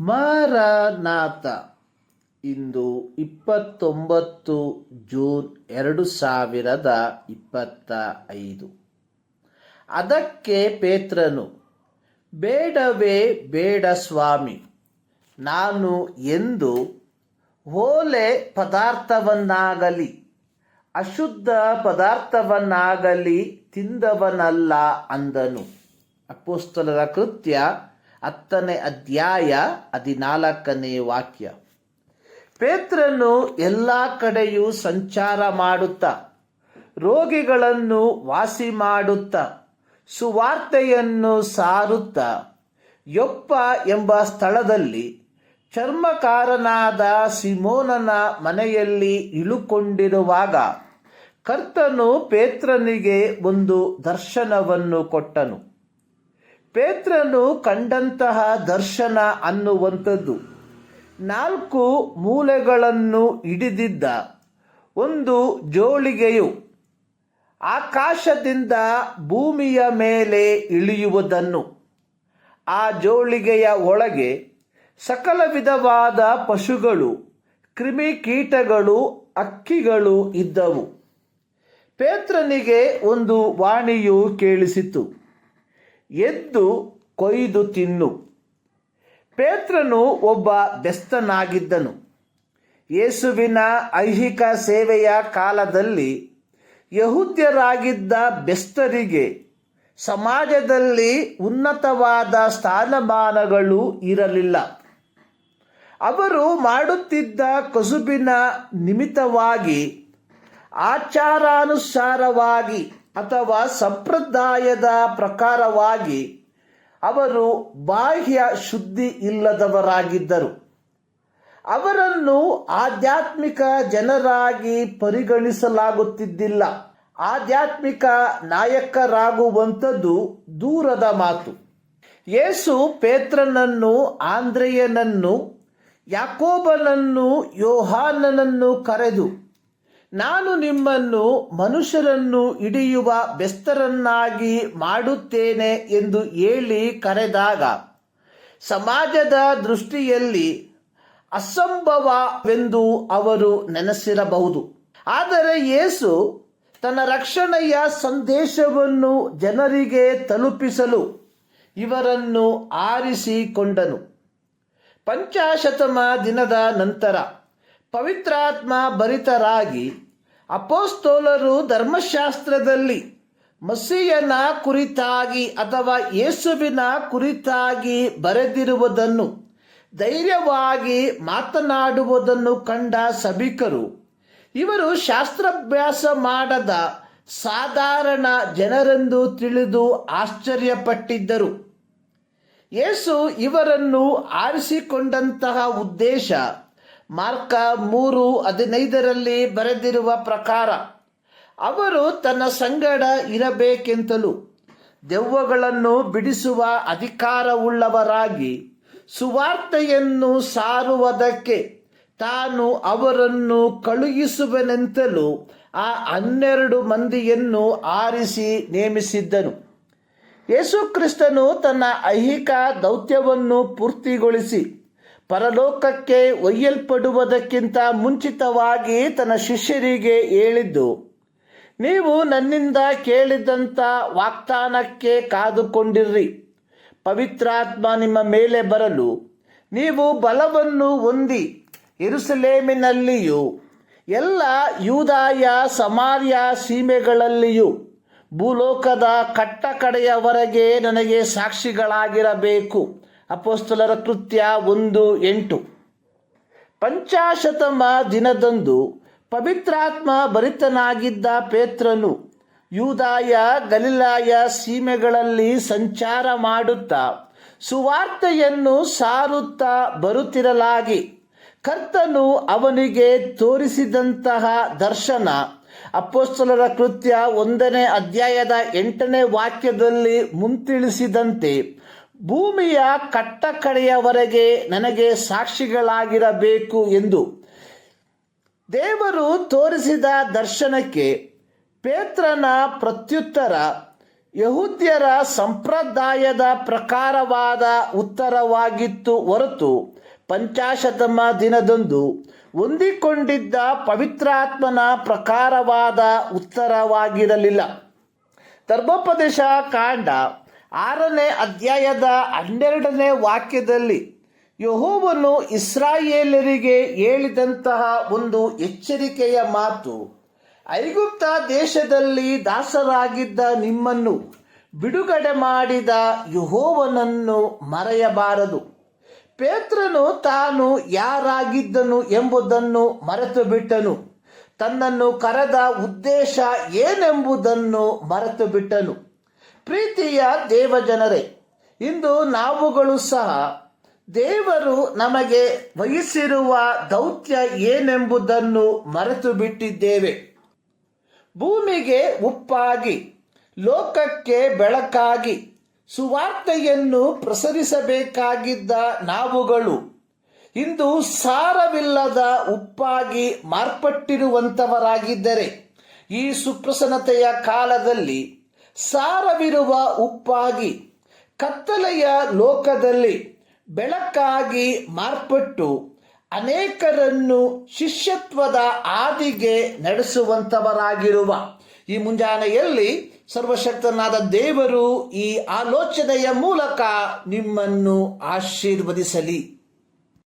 Maranatha. ಇಂದು 29 June 2025. ಅದಕ್ಕೆ ಪೇತ್ರನು, ಬೇಡವೇ ಬೇಡ ಸ್ವಾಮಿ, ನಾನು ಎಂದು ಹೊಲೆ ಪದಾರ್ಥವನ್ನಾಗಲಿ ಅಶುದ್ಧ ಪದಾರ್ಥವನ್ನಾಗಲಿ ತಿಂದವನಲ್ಲ ಅಂದನು. ಅಪೊಸ್ತಲರ ಕೃತ್ಯ 10ನೇ ಅಧ್ಯಾಯ 14ನೇ ವಾಕ್ಯ. ಪೇತ್ರನು ಎಲ್ಲ ಕಡೆಯೂ ಸಂಚಾರ ಮಾಡುತ್ತಾ, ರೋಗಿಗಳನ್ನು ವಾಸಿ ಮಾಡುತ್ತಾ, ಸುವಾರ್ತೆಯನ್ನು ಸಾರುತ್ತಾ, ಯೊಪ್ಪ ಎಂಬ ಸ್ಥಳದಲ್ಲಿ ಚರ್ಮಕಾರನಾದ ಸಿಮೋನನ ಮನೆಯಲ್ಲಿ ಇಳುಕೊಂಡಿರುವಾಗ ಕರ್ತನು ಪೇತ್ರನಿಗೆ ಒಂದು ದರ್ಶನವನ್ನು ಕೊಟ್ಟನು. ಪೇತ್ರನು ಕಂಡಂತಹ ದರ್ಶನ ಅನ್ನುವಂಥದ್ದು 4 ಮೂಲೆಗಳನ್ನು ಹಿಡಿದಿದ್ದ ಒಂದು ಜೋಳಿಗೆಯು ಆಕಾಶದಿಂದ ಭೂಮಿಯ ಮೇಲೆ ಇಳಿಯುವುದನ್ನು, ಆ ಜೋಳಿಗೆಯ ಒಳಗೆ ಸಕಲ ವಿಧವಾದ ಪಶುಗಳು, ಕ್ರಿಮಿಕೀಟಗಳು, ಹಕ್ಕಿಗಳು ಇದ್ದವು. ಪೇತ್ರನಿಗೆ ಒಂದು ವಾಣಿಯು ಕೇಳಿಸಿತು, ಎದ್ದು ಕೊಯ್ದು ತಿನ್ನು. ಪೇತ್ರನು ಒಬ್ಬ ಬೆಸ್ತನಾಗಿದ್ದನು. ಯೇಸುವಿನ ಐಹಿಕ ಸೇವೆಯ ಕಾಲದಲ್ಲಿ ಯಹೂದ್ಯರಾಗಿದ್ದ ಬೆಸ್ತರಿಗೆ ಸಮಾಜದಲ್ಲಿ ಉನ್ನತವಾದ ಸ್ಥಾನಮಾನಗಳು ಇರಲಿಲ್ಲ. ಅವರು ಮಾಡುತ್ತಿದ್ದ ಕಸುಬಿನ ನಿಮಿತ್ತವಾಗಿ ಆಚಾರಾನುಸಾರವಾಗಿ ಅಥವಾ ಸಂಪ್ರದಾಯದ ಪ್ರಕಾರವಾಗಿ ಅವರು ಬಾಹ್ಯ ಶುದ್ಧಿ ಇಲ್ಲದವರಾಗಿದ್ದರು. ಅವರನ್ನು ಆಧ್ಯಾತ್ಮಿಕ ಜನರಾಗಿ ಪರಿಗಣಿಸಲಾಗುತ್ತಿದ್ದಿಲ್ಲ. ಆಧ್ಯಾತ್ಮಿಕ ನಾಯಕರಾಗುವಂಥದ್ದು ದೂರದ ಮಾತು. ಯೇಸು ಪೇತ್ರನನ್ನು, ಆಂದ್ರೆಯನನ್ನು, ಯಾಕೋಬನನ್ನು, ಯೋಹಾನನನ್ನು ಕರೆದು, ನಾನು ನಿಮ್ಮನ್ನು ಮನುಷ್ಯರನ್ನು ಹಿಡಿಯುವ ಬೆಸ್ತರನ್ನಾಗಿ ಮಾಡುತ್ತೇನೆ ಎಂದು ಹೇಳಿ ಕರೆದಾಗ ಸಮಾಜದ ದೃಷ್ಟಿಯಲ್ಲಿ ಅಸಂಭವವೆಂದು ಅವರು ನೆನೆಸಿರಬಹುದು. ಆದರೆ ಯೇಸು ತನ್ನ ರಕ್ಷಣೆಯ ಸಂದೇಶವನ್ನು ಜನರಿಗೆ ತಲುಪಿಸಲು ಇವರನ್ನು ಆರಿಸಿಕೊಂಡನು. 50ಮ ದಿನದ ನಂತರ ಪವಿತ್ರಾತ್ಮ ಭರಿತರಾಗಿ ಅಪೊಸ್ತಲರು ಧರ್ಮಶಾಸ್ತ್ರದಲ್ಲಿ ಮಸೀಯನ ಕುರಿತಾಗಿ ಅಥವಾ ಯೇಸುವಿನ ಕುರಿತಾಗಿ ಬರೆದಿರುವುದನ್ನು ಧೈರ್ಯವಾಗಿ ಮಾತನಾಡುವುದನ್ನು ಕಂಡ ಸಭಿಕರು, ಇವರು ಶಾಸ್ತ್ರಾಭ್ಯಾಸ ಮಾಡದ ಸಾಧಾರಣ ಜನರೆಂದು ತಿಳಿದು ಆಶ್ಚರ್ಯಪಟ್ಟಿದ್ದರು. ಯೇಸು ಇವರನ್ನು ಆರಿಸಿಕೊಂಡಂತಹ ಉದ್ದೇಶ ಮಾರ್ಕ 3:15 ಬರೆದಿರುವ ಪ್ರಕಾರ ಅವರು ತನ್ನ ಸಂಗಡ ಇರಬೇಕೆಂತಲೂ ದೆವ್ವಗಳನ್ನು ಬಿಡಿಸುವ ಅಧಿಕಾರವುಳ್ಳವರಾಗಿ ಸುವಾರ್ತೆಯನ್ನು ಸಾರುವುದಕ್ಕೆ ತಾನು ಅವರನ್ನು ಕಳುಹಿಸುವೆನೆಂತಲೂ ಆ 12 ಮಂದಿಯನ್ನು ಆರಿಸಿ ನೇಮಿಸಿದ್ದನು. ಯೇಸುಕ್ರಿಸ್ತನು ತನ್ನ ಐಹಿಕ ದೌತ್ಯವನ್ನು ಪೂರ್ತಿಗೊಳಿಸಿ ಪರಲೋಕಕ್ಕೆ ಒಯ್ಯಲ್ಪಡುವುದಕ್ಕಿಂತ ಮುಂಚಿತವಾಗಿ ತನ್ನ ಶಿಷ್ಯರಿಗೆ ಹೇಳಿದ್ದು, ನೀವು ನನ್ನಿಂದ ಕೇಳಿದಂಥ ವಾಗ್ದಾನಕ್ಕೆ ಕಾದುಕೊಂಡಿರ್ರಿ. ಪವಿತ್ರಾತ್ಮ ನಿಮ್ಮ ಮೇಲೆ ಬರಲು ನೀವು ಬಲವನ್ನು ಹೊಂದಿ ಯೆರೂಸಲೇಮಿನಲ್ಲಿಯೂ ಎಲ್ಲ ಯೂದಾಯ, ಸಮಾರ್ಯ ಸೀಮೆಗಳಲ್ಲಿಯೂ ಭೂಲೋಕದ ಕಟ್ಟಕಡೆಯವರೆಗೆ ನನಗೆ ಸಾಕ್ಷಿಗಳಾಗಿರಬೇಕು. ಅಪೊಸ್ತಲರ ಕೃತ್ಯ 1:8. 50ಮ ದಿನದಂದು ಪವಿತ್ರಾತ್ಮ ಭರಿತನಾಗಿದ್ದ ಪೇತ್ರನು ಯೂದಾಯ, ಗಲಿಲಾಯ ಸೀಮೆಗಳಲ್ಲಿ ಸಂಚಾರ ಮಾಡುತ್ತಾ ಸುವಾರ್ತೆಯನ್ನು ಸಾರುತ್ತಾ ಬರುತ್ತಿರಲಾಗಿ ಕರ್ತನು ಅವನಿಗೆ ತೋರಿಸಿದಂತಹ ದರ್ಶನ ಅಪೊಸ್ತಲರ ಕೃತ್ಯ 1ನೇ ಅಧ್ಯಾಯದ 8ನೇ ವಾಕ್ಯದಲ್ಲಿ ಮುಂತಿಳಿಸಿದಂತೆ ಭೂಮಿಯ ಕಟ್ಟಕಡೆಯವರೆಗೆ ನನಗೆ ಸಾಕ್ಷಿಗಳಾಗಿರಬೇಕು ಎಂದು ದೇವರು ತೋರಿಸಿದ ದರ್ಶನಕ್ಕೆ ಪೇತ್ರನ ಪ್ರತ್ಯುತ್ತರ, ಯಹೂದ್ಯರ ಸಂಪ್ರದಾಯದ ಪ್ರಕಾರವಾದ ಉತ್ತರವಾಗಿತ್ತು ಹೊರತು ಪಂಚಾಶತಮ ದಿನದಂದು ಹೊಂದಿಕೊಂಡಿದ್ದ ಪವಿತ್ರಾತ್ಮನ ಪ್ರಕಾರವಾದ ಉತ್ತರವಾಗಿರಲಿಲ್ಲ. ಧರ್ಮೋಪದೇಶ ಕಾಂಡ 6ನೇ ಅಧ್ಯಾಯದ 12ನೇ ವಾಕ್ಯದಲ್ಲಿ ಯೆಹೋವನು ಇಸ್ರಾಯೇಲರಿಗೆ ಹೇಳಿದಂತಹ ಒಂದು ಎಚ್ಚರಿಕೆಯ ಮಾತು, ಐಗುಪ್ತ ದೇಶದಲ್ಲಿ ದಾಸರಾಗಿದ್ದ ನಿಮ್ಮನ್ನು ಬಿಡುಗಡೆ ಮಾಡಿದ ಯೆಹೋವನನ್ನು ಮರೆಯಬಾರದು. ಪೇತ್ರನು ತಾನು ಯಾರಾಗಿದ್ದನು ಎಂಬುದನ್ನು ಮರೆತು ಬಿಟ್ಟನು. ತನ್ನನ್ನು ಕರೆದ ಉದ್ದೇಶ ಏನೆಂಬುದನ್ನು ಮರೆತು ಬಿಟ್ಟನು. ಪ್ರೀತಿಯ ದೇವಜನರೇ, ಇಂದು ನಾವುಗಳು ಸಹ ದೇವರು ನಮಗೆ ವಹಿಸಿರುವ ದೌತ್ಯ ಏನೆಂಬುದನ್ನು ಮರೆತು ಬಿಟ್ಟಿದ್ದೇವೆ. ಭೂಮಿಗೆ ಉಪ್ಪಾಗಿ, ಲೋಕಕ್ಕೆ ಬೆಳಕಾಗಿ ಸುವಾರ್ತೆಯನ್ನು ಪ್ರಸರಿಸಬೇಕಾಗಿದ್ದ ನಾವುಗಳು ಇಂದು ಸಾರವಿಲ್ಲದ ಉಪ್ಪಾಗಿ ಮಾರ್ಪಟ್ಟಿರುವಂಥವರಾಗಿದ್ದರೆ, ಈ ಸುಪ್ರಸನ್ನತೆಯ ಕಾಲದಲ್ಲಿ ಸಾರವಿರುವ ಉಪ್ಪಾಗಿ ಕತ್ತಲೆಯ ಲೋಕದಲ್ಲಿ ಬೆಳಕಾಗಿ ಮಾರ್ಪಟ್ಟು ಅನೇಕರನ್ನು ಶಿಷ್ಯತ್ವದ ಹಾದಿಗೆ ನಡೆಸುವಂಥವರಾಗಿರುವ ಈ ಮುಂಜಾನೆಯಲ್ಲಿ ಸರ್ವಶಕ್ತನಾದ ದೇವರು ಈ ಆಲೋಚನೆಯ ಮೂಲಕ ನಿಮ್ಮನ್ನು ಆಶೀರ್ವದಿಸಲಿ.